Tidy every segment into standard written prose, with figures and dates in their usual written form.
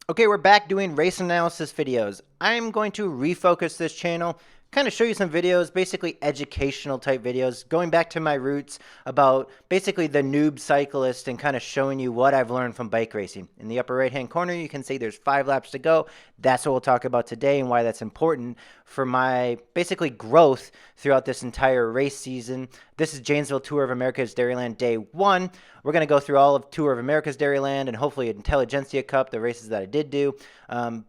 Okay, we're back doing race analysis videos. I'm going to refocus this channel, kind of show you some videos, basically educational type videos, going back to my roots about basically the noob cyclist and kind of showing you what I've learned from bike racing. In the upper right hand corner, you can see there's 5 laps to go. That's what we'll talk about today and why that's important for my basically growth throughout this entire race season. This is Janesville Tour of America's Dairyland Day 1. We're going to go through all of Tour of America's Dairyland and hopefully Intelligentsia Cup, the races that I did do.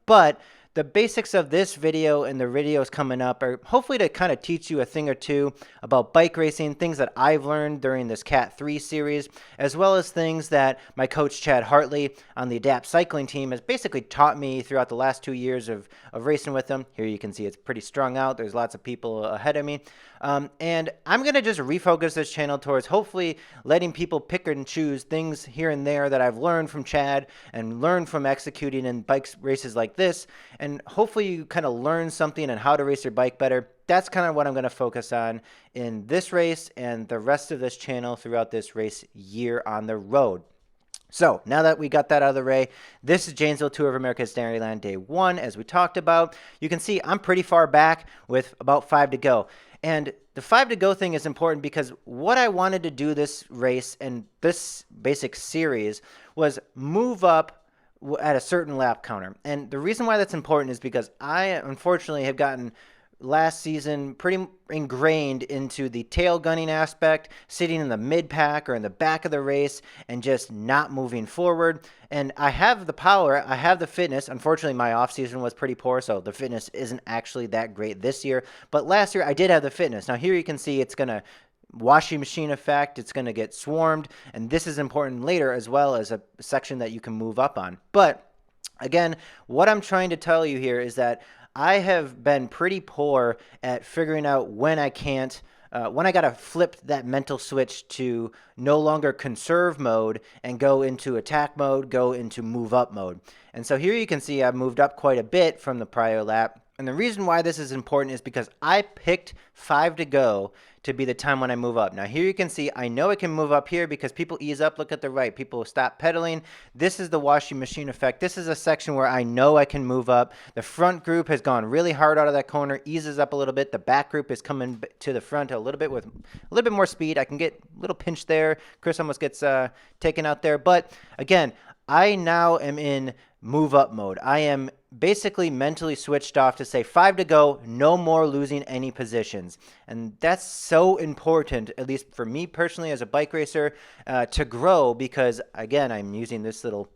But the basics of this video and the videos coming up are hopefully to kind of teach you a thing or two about bike racing, things that I've learned during this Cat 3 series, as well as things that my coach Chad Hartley on the Adapt cycling team has basically taught me throughout the last 2 years of racing with them. Here you can see it's pretty strung out. There's lots of people ahead of me. And I'm going to just refocus this channel towards hopefully letting people pick and choose things here and there that I've learned from Chad and learned from executing in bike races like this. And hopefully you kind of learn something on how to race your bike better. That's kind of what I'm going to focus on in this race and the rest of this channel throughout this race year on the road. So now that we got that out of the way, this is Janesville Tour of America's Dairyland Day 1, as we talked about. You can see I'm pretty far back with about 5 to go. And the 5 to go thing is important because what I wanted to do this race and this basic series was move up at a certain lap counter. And the reason why that's important is because I unfortunately have gotten last season pretty ingrained into the tail gunning aspect, sitting in the mid pack or in the back of the race and just not moving forward. And I have the power, I have the fitness. Unfortunately, my off season was pretty poor, so the fitness isn't actually that great this year. But last year I did have the fitness. Now here you can see it's going to washing machine effect, it's going to get swarmed, and this is important later as well as a section that you can move up on. But again, what I'm trying to tell you here is that I have been pretty poor at figuring out when I can't, when I got to flip that mental switch to no longer conserve mode and go into attack mode, go into move up mode. And so here you can see I've moved up quite a bit from the prior lap. And the reason why this is important is because I picked 5 to go to be the time when I move up. Now here you can see I know I can move up here because people ease up, look at the right, people stop pedaling. This is the washing machine effect. This is a section where I know I can move up. The front group has gone really hard out of that corner, eases up a little bit. The back group is coming to the front a little bit with a little bit more speed. I can get a little pinch there. Chris almost gets taken out there. But again, I now am in move up mode. I am basically mentally switched off to say 5 to go, no more losing any positions. And that's so important, at least for me personally as a bike racer, to grow because, again, I'm using this little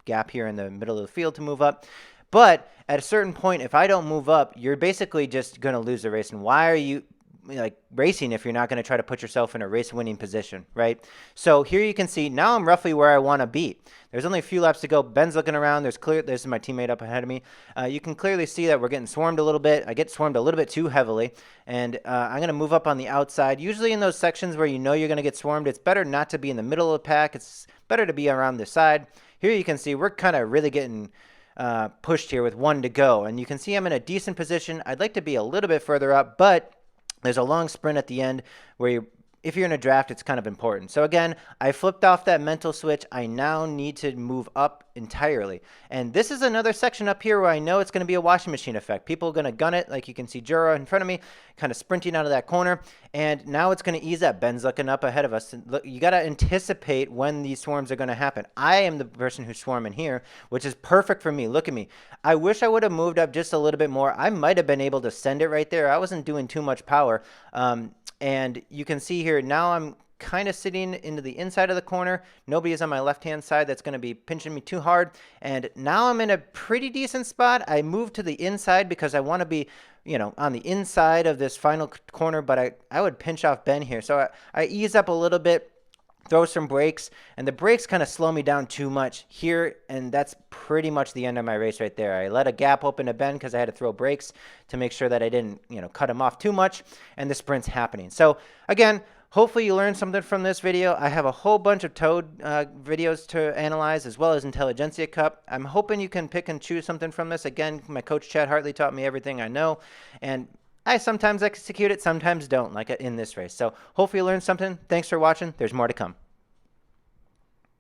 gap here in the middle of the field to move up. But at a certain point, if I don't move up, you're basically just going to lose the race. And why are you racing if you're not going to try to put yourself in a race winning position, right? So here you can see now I'm roughly where I want to be. There's only a few laps to go. Ben's looking around. There's my teammate up ahead of me. You can clearly see that we're getting swarmed a little bit. I get swarmed a little bit too heavily, and I'm going to move up on the outside. Usually in those sections where you know you're going to get swarmed, it's better not to be in the middle of the pack. It's better to be around the side. Here you can see we're kind of really getting pushed here with 1 to go, and you can see I'm in a decent position. I'd like to be a little bit further up, but there's a long sprint at the end where if you're in a draft, it's kind of important. So again, I flipped off that mental switch. I now need to move up entirely. And this is another section up here where I know it's going to be a washing machine effect. People are going to gun it, like you can see Jura in front of me, kind of sprinting out of that corner. And now it's going to ease up. Ben's looking up ahead of us. You got to anticipate when these swarms are going to happen. I am the person who's swarming here, which is perfect for me. Look at me. I wish I would have moved up just a little bit more. I might have been able to send it right there. I wasn't doing too much power. And you can see here, now I'm kind of sitting into the inside of the corner. Nobody is on my left-hand side that's going to be pinching me too hard. And now I'm in a pretty decent spot. I moved to the inside because I want to be, on the inside of this final corner, but I would pinch off Ben here. So I ease up a little bit, throw some brakes, and the brakes kind of slow me down too much here, and that's pretty much the end of my race right there. I let a gap open to Ben because I had to throw brakes to make sure that I didn't, cut him off too much, and the sprint's happening. So again, hopefully you learned something from this video. I have a whole bunch of Toad videos to analyze as well as Intelligentsia Cup. I'm hoping you can pick and choose something from this. Again, my coach Chad Hartley taught me everything I know, and I sometimes execute it, sometimes don't, like in this race. So hopefully you learned something. Thanks for watching. There's more to come.